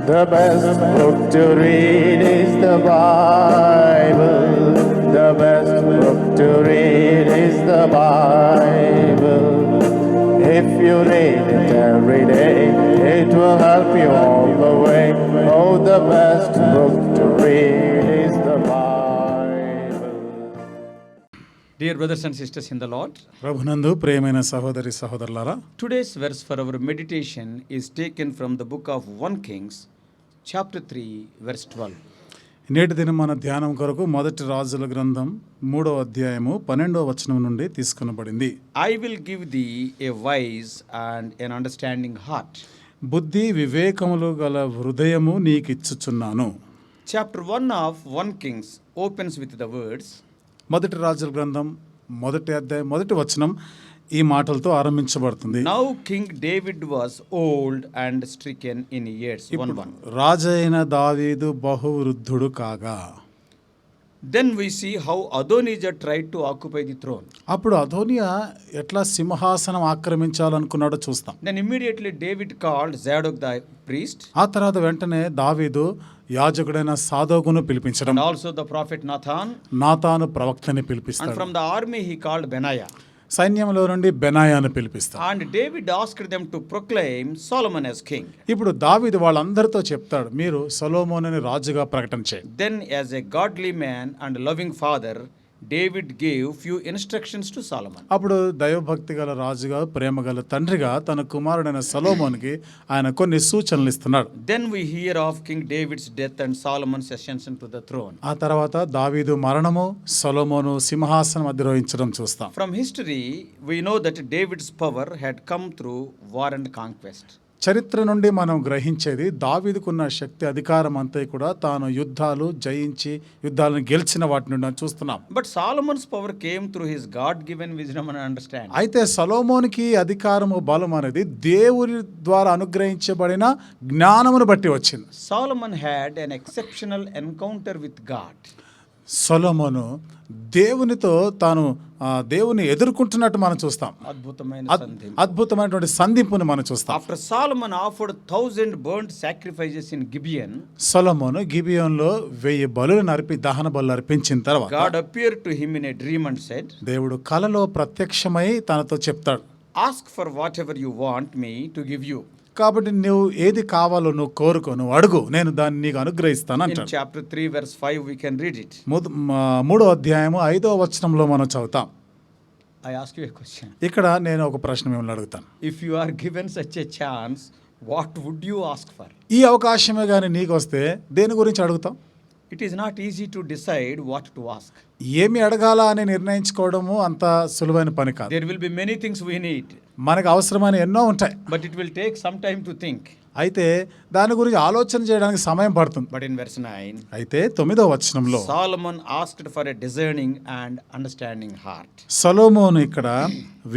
The best book to read is the Bible. The best book to read is the Bible. If you read it every day, it will help you all the way. Oh, the best book to read is the Bible. Dear brothers and sisters in the Lord, ప్రభునందు ప్రియమైన సహోదరి సహోదరులారా, today's verse for our meditation is taken from the book of 1 Kings, chapter 3, verse 12. నేటి దినం మన ధ్యానం కొరకు మొదటి రాజుల గ్రంథం 3వ అధ్యాయము 12వ వచనం నుండి తీసుకొనబడింది. I will give thee a wise and an understanding heart. బుద్ధి వివేకములు గల హృదయము నీకిచ్చుచున్నాను. Chapter 1 of 1 Kings opens with the words, మొదటి రాజుల గ్రంథం 1వ అధ్యాయం 1వ వచనం ఈ మాటలతో ఆరంభించబడుతుంది. Now King David was old and stricken in years. 1:1. రాజైన దావీదు బహువృద్ధుడు కాగా. Then we see how Adonijah tried to occupy the throne. అప్పుడు అదోనియా ఎట్లా సింహాసనం ఆక్రమించాలనుకున్నాడో చూస్తాం. Then immediately David called Zadok the priest, ఆ తర్వాత వెంటనే దావీదు యాజకుడైన సాదోకును పిలిపించడం, and also the prophet Nathan, Nathan ప్రవక్తని and పిలిపిస్తాడు. from the army he called Benaiah. సైన్యంలో నుండి బెనాయాను పిలిపిస్తాడు. And David asked them to proclaim Solomon as king. ఇప్పుడు దావీదు వాళ్ళందరితో చెప్తాడు, మీరు సొలొమోనుని రాజుగా ప్రకటన చేయండి. Then as a godly man and loving father, David gave few instructions to Solomon. అప్పుడు దైవభక్తి గల రాజుగా ప్రేమ గల తండ్రిగా తన కుమారుడైన సొలొమోనుకి ఆయన కొన్ని సూచనలు ఇస్తున్నాడు. Then we hear of King David's death and Solomon's ascension to the throne. ఆ తర్వాత దావీదు మరణము, సొలొమోను సింహాసనం అధిరోహించడం చూస్తాం. From history we know that David's power had come through war and conquest. చరిత్ర నుండి మనం గ్రహించేది దావీదుకున్న శక్తి అధికారం అంతా కూడా తాను యుద్ధాలు జయించి యుద్ధాలను గెలిచిన వాటి నుండి మనం చూస్తున్నాం. But Solomon's power came through his God-given wisdom and understanding. అయితే సొలొమోనుకి అధికారము బలం అనేది దేవుని ద్వారా అనుగ్రహించబడిన జ్ఞానమును బట్టి వచ్చింది. Solomon had an exceptional encounter with God. సొలొమోను దేవునితో తాను దేవుని ఎదుర్కొంటున్నట్టు మనం చూస్తాం. అద్భుతమైనటువంటి సంధింపుని మనం చూస్తాం. After Solomon offered 1,000 burnt sacrifices in Gibeon, సొలొమోను గిబియోనులో 1000 బలులను దహన బలులు అర్పించిన తర్వాత God appeared to him in a dream and said, దేవుడు కలలో ప్రత్యక్షమై తనతో చెప్తాడు, ask for whatever you want me to give you. కాబట్టి నువ్వు ఏది కావాలో నువ్వు కోరుకో, నువ్వు అడుగు, నేను దాన్ని నీకు అనుగ్రహిస్తాను In అంటాడు. chapter 3 verse 5 we can read it. 3వ అధ్యాయము 5వ వచనంలో మనం చదువుతాం. I ask you a question. ఇక్కడ నేను ఒక ప్రశ్న మిమ్మల్ని అడుగుతాను. If you are given such a chance, what would you ask for? ఈ అవకాశమే కానీ నీకు వస్తే దేని గురించి అడుగుతాం? It is not easy to decide what to ask. ఏమి అడగాలా అని నిర్ణయించుకోవడము అంత సులువైన పని కాదు. There will be many things we need, మనకు అవసరమైన ఎన్నో ఉంటాయి. but it will take some time to think. అయితే దాని గురించి ఆలోచన చేయడానికి సమయం పడుతుంది. But in verse 9, అయితే 9వ వచనంలో Solomon asked for a discerning and understanding heart. సొలొమోను ఇక్కడ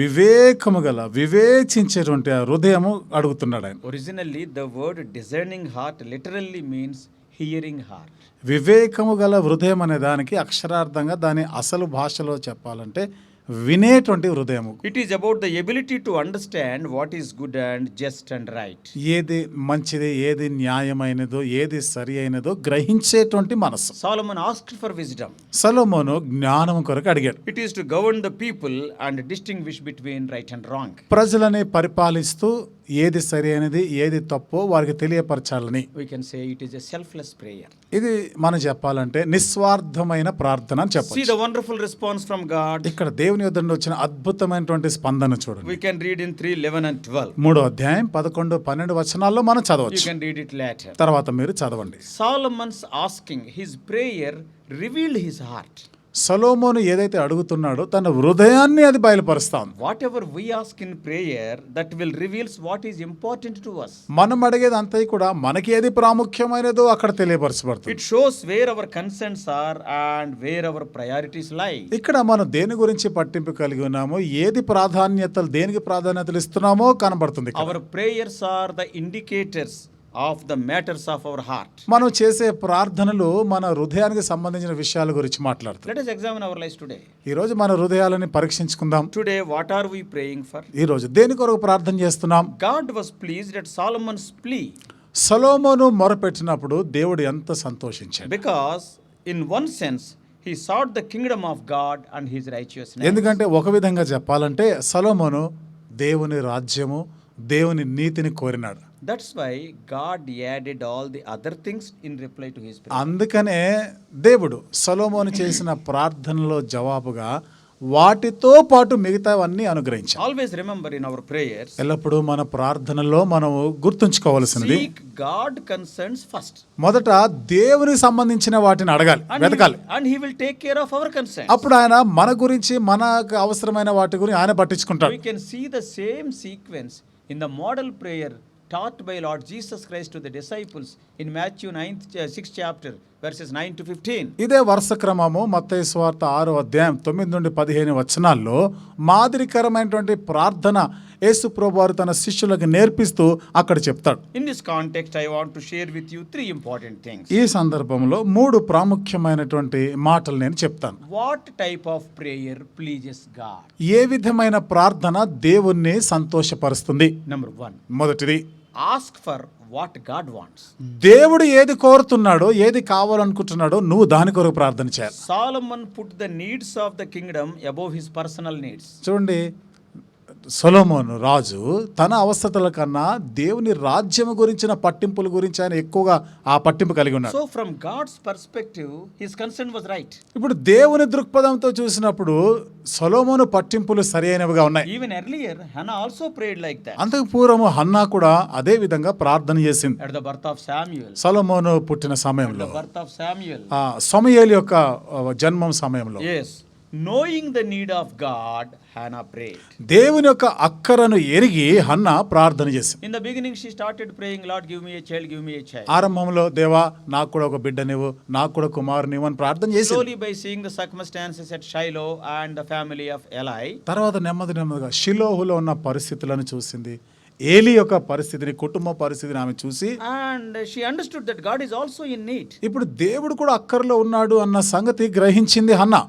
వివేకము గల వివేచించేటువంటి ఆ హృదయము అడుగుతున్నాడు ఆయన. Originally the word discerning heart literally means hearing heart. వివేకము గల హృదయం అనే దానికి అక్షరార్థంగా దాని అసలు భాషలో చెప్పాలంటే వినేటువంటి హృదయము. It is about the ability to understand what is good and just and right. ఏది మంచిది, ఏది న్యాయమైనదో, ఏది సరి అయినదో గ్రహించేటువంటి మనసు. Solomon asked for wisdom. సొలొమోను జ్ఞానం కొరకు అడిగాడు. It is to govern the people and distinguish between right and wrong. ప్రజలని పరిపాలిస్తూ ఏది సరి అయినది ఏది తప్పో వారికి తెలియపరచాలని. We can say it is a selfless prayer. ఇది మనం చెప్పాలంటే నిస్వార్థమైన ప్రార్థన అని See చెప్పొచ్చు. the wonderful response from God. ఇక్కడ దేవుని యొద్ద నుండి వచ్చిన అద్భుతమైనటువంటి స్పందన చూడండి. We can read in 3, 11 and 12. 3వ అధ్యాయం 11, 12 వచనాల్లో మనం You చదవచ్చు. can read it later. తర్వాత మీరు చదవండి. Solomon's asking, his prayer revealed his heart. సొలొమోను ఏదైతే అడుగుతున్నాడో తన హృదయాన్ని అది బయలుపరుస్తాం. Whatever we ask in prayer, that will reveals what is important to us. మనం అడిగేది అంతా కూడా మనకి ఏది ప్రాముఖ్యమైనదో అక్కడ తెలియపరచబడుతుంది. It shows where our concerns are and where our priorities lie. ఇక్కడ మనం దేని గురించి పట్టింపు కలిగి ఉన్నామో, ఏది ప్రాధాన్యతలు, దేనికి ప్రాధాన్యతలు ఇస్తున్నామో కనబడుతుంది. Our prayers are the indicators of the matters of our heart. మనం చేసే ప్రార్థనలు మన హృదయానికి సంబంధించిన విషయాల గురించి మాట్లాడుతాం. Let us examine our lives today. ఈ రోజు మన హృదయాలని పరీక్షించుకుందాం. Today what are we praying for? ఈ రోజు దేని కొరకు ప్రార్థన చేస్తున్నాం? God was pleased at Solomon's plea. సొలొమోను మొరపెట్టినప్పుడు దేవుడు ఎంత సంతోషించాడు. Because in one sense, he sought the kingdom of God and his righteousness. ఎందుకంటే ఒక విధంగా చెప్పాలంటే సొలొమోను దేవుని రాజ్యము, దేవుని నీతిని కోరినాడు. That's why God added all the other things in reply to his prayer. అందుకనే దేవుడు సొలొమోను చేసిన ప్రార్థనలో జవాబుగా వాటితో పాటు మిగతావన్నీ అనుగ్రహించాడు. Always remember in our prayers, ఎల్లప్పుడూ మన ప్రార్థనలో మనం గుర్తుంచుకోవాల్సినది seek God concerns first. మొదట దేవునికి సంబంధించిన వాటిని అడగాలి, వెతకాలి. And he will take care of our concerns. అప్పుడు ఆయన మన గురించి, మనకు అవసరమైన వాటి గురించి ఆయన పట్టించుకుంటాడు. We can see the same sequence in the model prayer taught by Lord Jesus Christ to the disciples in Matthew 6th chapter verses 9 to 15. ఇదే వరుస క్రమము మత్తయి సువార్త 6వ అధ్యాయం 9 నుండి 15 వచనాల్లో మాదిరికరమైనటువంటి ప్రార్థన యేసు ప్రభువారు తన శిష్యులకు నేర్పిస్తూ అక్కడ చెప్తాడు. In this context, I want to share with you three important things. ఈ సందర్భంలో 3 ప్రాముఖ్యమైనటువంటి మాటలు నేను చెప్తాను. What type of prayer pleases God? ఏ విధమైన ప్రార్థన దేవుణ్ణి సంతోషపరుస్తుంది? Number 1, మొదటిది, ask for what God wants. దేవుడు ఏది కోరుతున్నాడో, ఏది కావాలనుకుంటున్నాడో నువ్వు దాని కొరకు ప్రార్థన చేయాలి. Solomon put the needs of the kingdom above his personal needs. చూడండి, సొలొమోను రాజు తన అవసరతల కన్నా దేవుని రాజ్యం గురించిన పట్టింపుల గురించి ఆయన ఎక్కువగా ఆ పట్టింపు కలిగి ఉన్నాడు. So from God's perspective, his concern was right. ఇప్పుడు దేవుని దృక్పథంతో చూసినప్పుడు సొలొమోను పట్టింపులు సరైనవిగా ఉన్నాయి. Even earlier, Hannah also prayed like that. అంతకు పూర్వము హన్నా కూడా అదే విధంగా ప్రార్థన చేసింది. At the birth of Samuel. సొలొమోను పుట్టిన At సమయంలో, the birth of Samuel. సమూయేలు యొక్క జన్మం సమయంలో, Yes. Knowing the need of God, Hannah prayed. దేవుని యొక్క అక్కరను ఎరిగి హన్నా ప్రార్థన చేసింది. In the beginning, she started praying, Lord, give me a child, give me a child. ఆరంభంలో, దేవా నాకు కూడా ఒక బిడ్డనివ్వు, నాకు కూడా కుమారునివ్వు అని ప్రార్థన చేసింది. Slowly by seeing the circumstances at Shiloh and the family of Eli, తర్వాత నెమ్మదిగా షిలోహులో ఉన్న పరిస్థితులను చూసింది. ఏలీ యొక్క పరిస్థితిని, కుటుంబ పరిస్థితిని ఆమె చూసి, and she understood that God is also in need. ఇప్పుడు దేవుడు కూడా అక్కర్లో ఉన్నాడు అన్న సంగతి గ్రహించింది Hannah.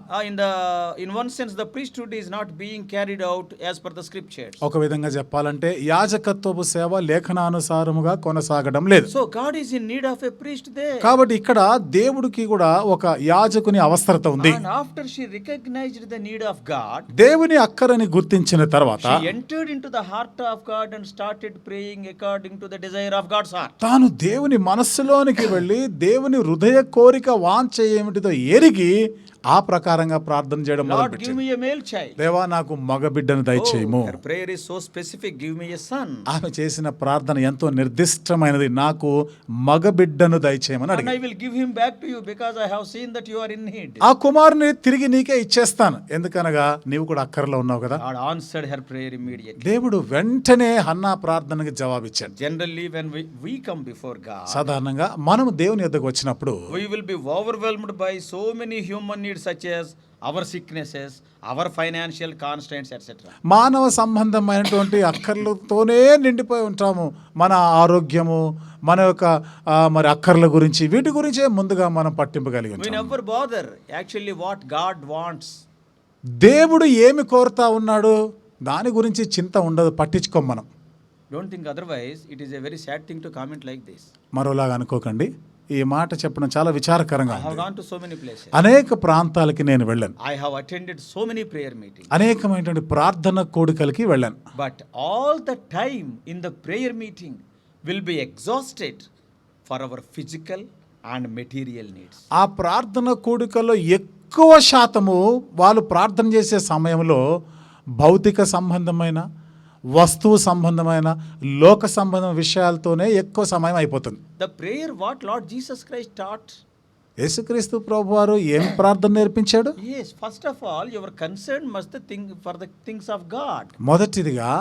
In one sense, the priesthood is not being carried out as per the scriptures. ఒక విధంగా చెప్పాలంటే యాజకత్వపు సేవ లేఖనానుసారముగా కొనసాగడం లేదు. So God is in need of a priest there. కాబట్టి ఇక్కడ దేవుడికి కూడా ఒక యాజకుని అవసరత ఉంది. And after she recognized the need of God, దేవుని అక్కరని గుర్తించిన తర్వాత she entered into the heart of God and started praying according to the desire of God's heart. తాను దేవుని మనస్సులోనికి వెళ్ళి దేవుని హృదయ కోరిక వాంఛ ఏమిటిదో ఎరిగి ఆ ప్రకారంగా ప్రార్థన చేయడం Lord, give మొదలుపెట్టింది. me a male child. దేవా నాకు మగ బిడ్డను దయచేయము. Her prayer is so specific, give me a son. ఆమె చేసిన ప్రార్థన ఎంతో నిర్దిష్టమైనది, నాకు మగ బిడ్డను దయచేయమని And అడిగింది. I will give him back to you because I have seen that you are in need. ఆ కుమారుని తిరిగి నీకే ఇచ్చేస్తాను, ఎందుకనగా నీవు కూడా అక్కరలో ఉన్నావు కదా. God answered her prayer immediately. దేవుడు వెంటనే హన్నా ప్రార్థనకి జవాబిచ్చాడు. Generally, when we come before God, సాధారణంగా మనం దేవుని యొద్దకు వచ్చినప్పుడు we will be overwhelmed by so many human needs such as our sicknesses, our financial constraints, etc. మానవ సంబంధమైనటువంటి అక్కర్లతోనే నిండిపోయి ఉంటాము. మన ఆరోగ్యము, మన యొక్క మరి అక్కర్ల గురించి, వీటి గురించే ముందుగా మనం పట్టింపు కలిగి We ఉంటాం. never bother actually what God wants. దేవుడు ఏమి కోరుతా ఉన్నాడు దాని గురించి చింత ఉండదు, పట్టించుకోం మనం. Don't think otherwise. It is a very sad thing to comment like this. మరోలాగా అనుకోకండి, ఈ మాట చెప్పడం చాలా విచారకరంగా I have ఉంది. gone to so many places. అనేక ప్రాంతాలకి నేను వెళ్ళాను, I have attended so many prayer meetings. అనేకమైనటువంటి ప్రార్థన కోడికలకి వెళ్ళాను. But all the time in the prayer meeting will be exhausted for our physical and material needs. ఆ ప్రార్థన కోడికల్లో ఎక్కువ శాతము వాళ్ళు ప్రార్థన చేసే సమయంలో భౌతిక సంబంధమైన, వస్తువు సంబంధమైన, లోక సంబంధమైన విషయాలతోనే ఎక్కువ సమయం అయిపోతుంది. The prayer what Lord Jesus Christ taught. యేసుక్రీస్తు ప్రభువారు ఏం ప్రార్థన నేర్పించాడు? Yes, first of all, your concern must think for the things of God. మొదటిదిగా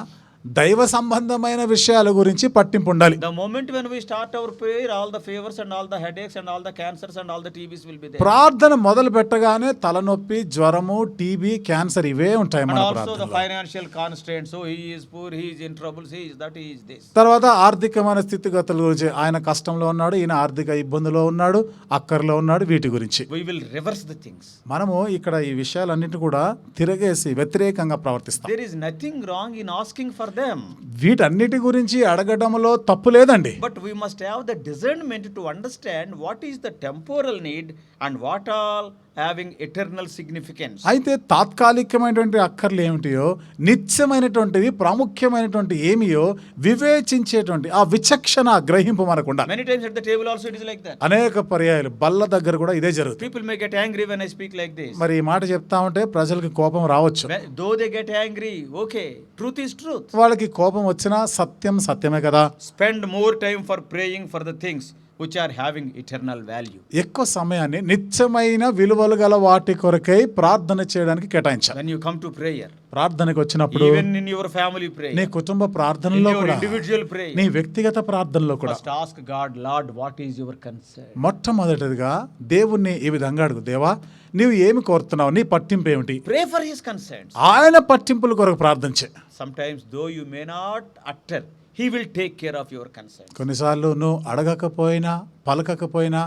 దైవ సంబంధమైన విషయాల గురించి పట్టింపు ఉండాలి. The moment when we start our prayer, all the fevers and all the headaches and all the cancers and all the TBs will be there. ప్రార్థన మొదలు పెట్టగానే తలనొప్పి, జ్వరము, టీబీ, క్యాన్సర్ ఇవే ఉంటాయి And మన also the ప్రార్థనలో. financial constraints. So he is poor, he is in troubles, he is that, he is this. తర్వాత ఆర్థికమైన స్థితిగతుల గురించి, ఆయన కష్టంలో ఉన్నాడు, ఈయన ఆర్థిక ఇబ్బందులో ఉన్నాడు, అక్కర్లో ఉన్నాడు, వీటి గురించి We will reverse the things. మనము ఇక్కడ ఈ విషయాలన్నింటినీ కూడా తిరగేసి వ్యతిరేకంగా ప్రవర్తిస్తాం. There is nothing wrong in asking for them. వీటన్నిటి గురించి అడగడంలో తప్పు లేదండి. But we must have the discernment to understand what is the temporal need and what all having eternal significance. అయితే తాత్కాలికమైనటువంటి అక్కర్లు ఏమిటియో, నిత్యమైనటువంటివి ప్రాముఖ్యమైనటువంటి ఏమియో వివేచించేటువంటి ఆ విచక్షణ గ్రహింపు మనకు ఉండాలి. Many times at the table also it is like that. అనేక పర్యాయాలు బల్ల దగ్గర కూడా ఇదే జరుగుతుంది. People may get angry when I speak like this. మరి ఈ మాట చెప్తా ఉంటే ప్రజలకు కోపం రావచ్చు. Though they get angry, okay, truth is truth. వాళ్ళకి కోపం వచ్చినా సత్యం సత్యమే కదా. Spend more time for praying for the things which are having eternal value. ఎక్కువ సమయాన్ని నిత్యమైన విలువలు గల వాటి కొరకై ప్రార్థన చేయడానికి కేటాయించాలి. When you come to prayer, ప్రార్థనకు వచ్చినప్పుడు even in your family prayer, నీ కుటుంబ in ప్రార్థనలో your కూడా, individual prayer, నీ వ్యక్తిగత ప్రార్థనలో కూడా first ask God, Lord, what is your concern? మొట్టమొదటిగా దేవుణ్ణి ఈ విధంగా అడుగు, దేవా నీవు ఏమి కోరుతున్నావు, నీ పట్టింపు ఏమిటి? Pray for his concerns. ఆయన పట్టింపుల కొరకు ప్రార్థన చేయి. Sometimes though you may not utter, he will take care of your concerns. కొన్నిసార్లు నువ్వు అడగకపోయినా పలకకపోయినా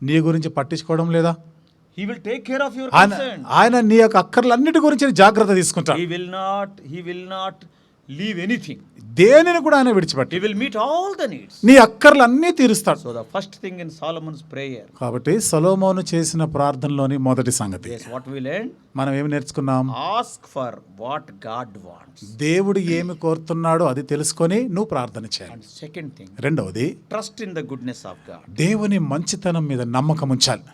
నీ గురించి పట్టించుకోవడం లేదా? He will take care of your ఆయన concerns. ఆయన నీ యొక్క అక్కర్లన్నిటి గురించి జాగ్రత్త తీసుకుంటాడు. He will not leave anything. దేనిని కూడా ఆయన విడిచిపెట్టి He will meet all the needs. నీ అక్కర్లన్నీ తీరుస్తాడు. So the first thing in Solomon's prayer, కాబట్టి సొలొమోను చేసిన ప్రార్థనలోని మొదటి సంగతి yes, what we learned? మనం ఏమి నేర్చుకున్నాం? Ask for what God wants. దేవుడు ఏమి కోరుతున్నాడో అది తెలుసుకొని నువ్వు ప్రార్థన చేయాలి. And second thing, రెండవది trust in the goodness of God. దేవుని మంచితనం మీద నమ్మకం ఉంచాలి.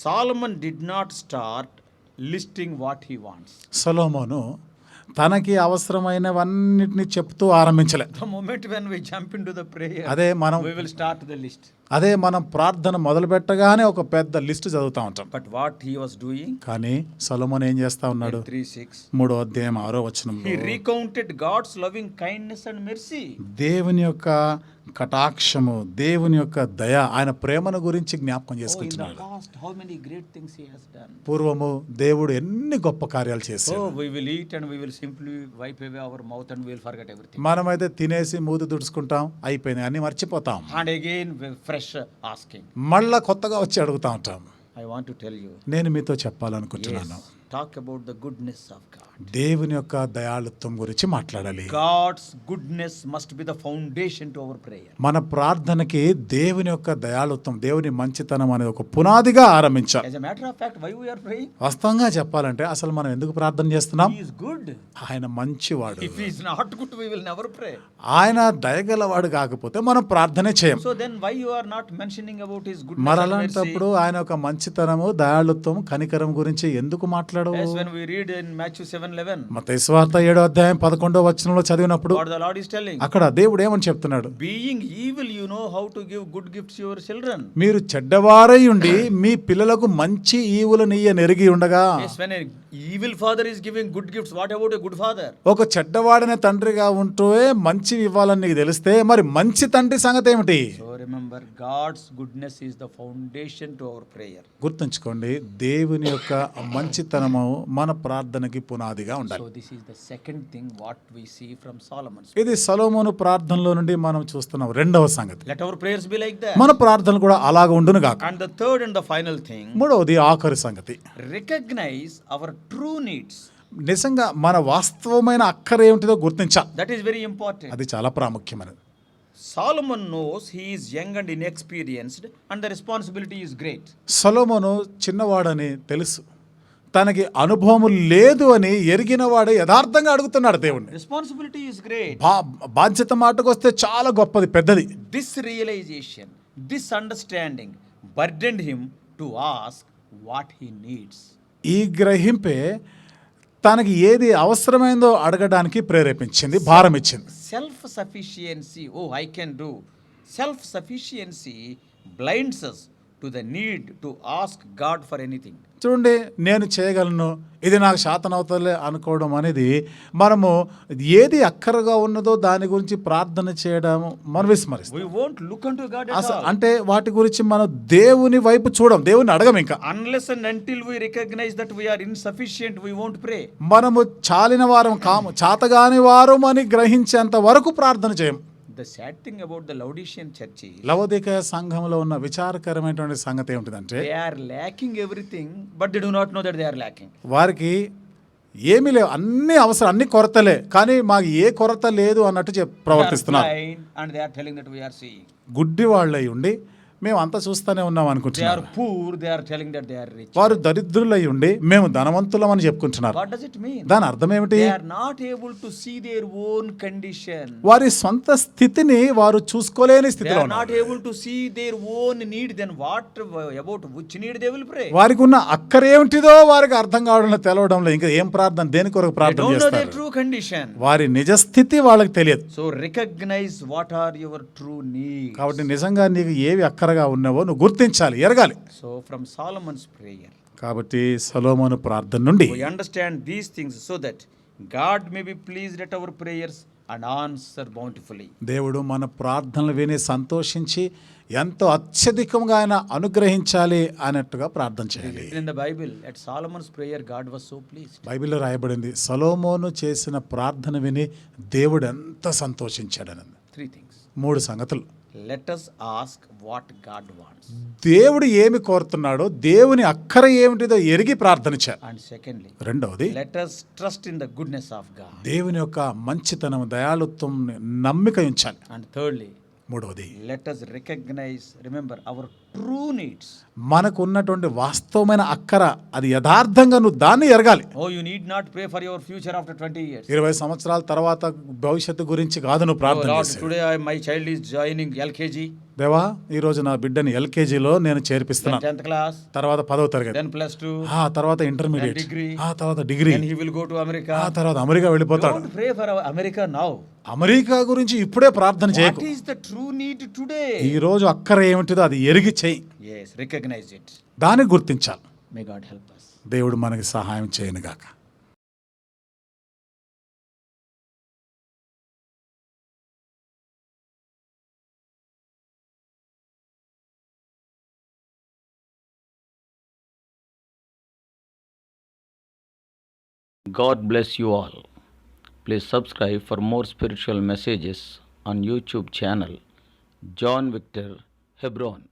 Solomon did not start listing what he wants. సొలొమోను తనకి అవసరమైనవన్నిటిని చెప్తూ ఆరంభించలే. The moment when we jump into the prayer, we will start the list. అదే మనం ప్రార్థన మొదలు పెట్టగానే ఒక పెద్ద లిస్ట్ చదువుతా ఉంటాం. But what he was doing, కానీ సొలొమోను ఏం చేస్తా ఉన్నాడు? 3:6, 3వ అధ్యాయం 6వ వచనంలో he recounted God's loving kindness and mercy. దేవుని యొక్క కటాక్షము, దేవుని యొక్క దయ, ఆయన ప్రేమను గురించి జ్ఞాపకం Oh, in the చేసుకుంటున్నాడు. past, how many great things he has done. పూర్వము దేవుడు ఎన్ని గొప్ప కార్యాలు చేశాడు. Oh, we will eat and we will simply wipe away our mouth and we will forget everything. మనమైతే తినేసి మూతి తుడుచుకుంటాం, అయిపోయినాయి అన్ని మర్చిపోతాం. And again, fresh asking. మళ్ళా కొత్తగా వచ్చి అడుగుతా ఉంటాం. I want to tell you, నేను మీతో చెప్పాలనుకుంటున్నాను, yes, talk about the goodness of God. దేవుని యొక్క దయాళుత్వం గురించి మాట్లాడాలి. God's goodness must be the foundation to our prayer. మన ప్రార్థనకి దేవుని యొక్క దయాళుత్వం, దేవుని మంచితనం అనేది ఒక పునాదిగా ఆరంభించాలి. As a matter of fact, why we are praying? వాస్తవంగా చెప్పాలంటే అసలు మనం ఎందుకు ప్రార్థన చేస్తున్నాం? He is good. ఆయన మంచివాడు. If he is not good, we will never pray. ఆయన దయగలవాడు కాకపోతే మనం ప్రార్థనే చేయం. So then why you are not mentioning about his goodness మరి and mercy? అలాంటప్పుడు ఆయన యొక్క మంచితనము, దయాళుత్వం, కనికరం గురించి ఎందుకు మాట్లాడవు? As when we read in Matthew 7:11, మత్తయి సువార్త 7వ అధ్యాయం 11వ వచనంలో చదివినప్పుడు what the Lord is telling, అక్కడ దేవుడు ఏమని చెప్తున్నాడు? being evil, you know how to give good gifts to your children. మీరు చెడ్డవారై ఉండి మీ పిల్లలకు మంచి ఈవులనియ్య నెరిగి ఉండగా. Yes, when an evil father is giving good gifts, what about a good father? ఒక చెడ్డవాడిన తండ్రిగా ఉంటూ మంచి ఇవ్వాలని నీకు తెలిస్తే మరి మంచి తండ్రి సంగతి ఏమిటి? So remember, God's goodness is the foundation to our prayer. గుర్తుంచుకోండి, దేవుని యొక్క మంచితనము మన ప్రార్థనకి పునాదిగా ఉండాలి. So this is the second thing what we see from Solomon's. ఇది సొలొమోను ప్రార్థనలో నుండి మనం చూస్తున్నాం రెండవ సంగతి. Let our prayers be like that. మన ప్రార్థనలు కూడా అలాగ ఉండును గాక. And the third and the final thing, మూడవది ఆఖరి సంగతి, recognize our true needs. నిజంగా మన వాస్తవమైన అక్కర ఏమిటిదో గుర్తించాలి. That is very important. అది చాలా ప్రాముఖ్యమైనది. Solomon knows he is young and inexperienced and the responsibility is great. సొలొమోను చిన్నవాడని తెలుసు, తనకి అనుభవం లేదు అని ఎరిగిన వాడు యథార్థంగా అడుగుతున్నాడు దేవుణ్ణి. Responsibility is great. బాధ్యత మాటకు వస్తే చాలా గొప్పది, పెద్దది. This realization, this understanding burdened him to ask what he needs. ఈ గ్రహింపే తనకి ఏది అవసరమైందో అడగడానికి ప్రేరేపించింది, భారం ఇచ్చింది. Self-sufficiency, oh, I can do. Self-sufficiency blinds us to the need to ask God for anything. చూడండి, నేను చేయగలను, ఇది నాకు శాతనవుతలే అనుకోవడం అనేది మనము ఏది అక్కరగా ఉన్నదో దాని గురించి ప్రార్థన చేయడం మనం విస్మరిస్తాం. We won't look unto God at అసలు all. అంటే వాటి గురించి మనం దేవుని వైపు చూడం, దేవుని అడగం. ఇంకా Unless and until we recognize that we are insufficient, we won't pray. మనము చాలిన వారం కాము, చాతగాని వారం అని గ్రహించేంత వరకు ప్రార్థన చేయం. The sad thing about the Laodicean church is లవోదికయ సంఘంలో ఉన్న విచారకరమైనటువంటి సంగతి ఏమిటిదంటే they are lacking everything, but they do not know that they are lacking. వారికి ఏమీ లేవు, అన్ని అవసరం, అన్ని కొరతలే, కానీ మాకు ఏ కొరత లేదు అన్నట్టు They are ప్రవర్తిస్తున్నారు. blind and they are telling that we are seeing. గుడ్డి వాళ్ళై ఉండి మేము అంతా చూస్తూనే ఉన్నాం They are అనుకుంటున్నారు. poor, they are telling that they are rich. వారు దరిద్రులై ఉండి మేము ధనవంతులం అని చెప్పుకుంటున్నారు. What does it mean? దాని అర్థం ఏమిటి? They are not able to see their own condition. వారి సొంత స్థితిని వారు చూసుకోలేని They స్థితిలో are not ఉన్నారు. able to see their own need. Then what about which need they will pray? వారికి ఉన్న అక్కరేమిటిదో వారికి అర్థం కావడంలో తెలవడంలో ఇంకా ఏం ప్రార్థన, దేని కొరకు They ప్రార్థన don't know their చేస్తారు? true condition. వారి నిజస్థితి వాళ్ళకి తెలియదు. So recognize what are your true needs. కాబట్టి నిజంగా నీకు ఏవి అక్కరగా ఉన్నావో నువ్వు గుర్తించాలి, ఎరగాలి. So from Solomon's prayer, కాబట్టి సొలొమోను ప్రార్థన నుండి we understand these things so that God may be pleased at our prayers and answer bountifully. దేవుడు మన ప్రార్థనలు విని సంతోషించి ఎంతో అత్యధికంగా ఆయన అనుగ్రహించాలి అన్నట్టుగా ప్రార్థన చేయాలి. In the Bible, at Solomon's prayer, God was so pleased. బైబిల్లో రాయబడింది, సొలొమోను చేసిన ప్రార్థన విని దేవుడు ఎంత సంతోషించాడని. 3 things. 3 సంగతులు. Let us ask what God wants. దేవుడు ఏమి కోరుతున్నాడో, దేవుని అక్కర ఏమిటిదో ఎరిగి ప్రార్థన చేయాలి. And secondly, రెండవది, let us trust in the goodness of God. దేవుని యొక్క మంచితనం, దయాళుత్వం నమ్మిక ఉంచాలి. And thirdly, మూడవది, let us recognize, remember, our true needs. మనకు ఉన్నటువంటి వాస్తవమైన అక్కర, అది యథార్థంగా నువ్వు దాన్ని ఎరగాలి. Oh, you need not pray for your future after 20 years. 20 సంవత్సరాల తర్వాత భవిష్యత్తు గురించి కాదు నువ్వు Oh ప్రార్థన Lord, చేసేది. today my child is joining LKG, దేవా, ఈ రోజు నా బిడ్డని ఎల్కేజీలో నేను చేర్పిస్తున్నాను, 10th class, తర్వాత 10వ తరగతి, then plus 2, ఆ తర్వాత ఇంటర్మీడియట్, then degree, ఆ తర్వాత degree, then he will go to America. ఆ తర్వాత అమెరికా వెళ్ళిపోతాడు. Don't pray for America now. America గురించి ఇప్పుడే ప్రార్థన What చేయకు. is the true need today? ఈ రోజు అక్కర ఏమిటిదో అది ఎరిగి చెయ్యి, Yes, recognize it. దాన్ని గుర్తించాలి. May God help us. దేవుడు మనకి సహాయం చేయనుగాక. God bless you all. Please subscribe for more spiritual messages on YouTube channel John Victor Hebron.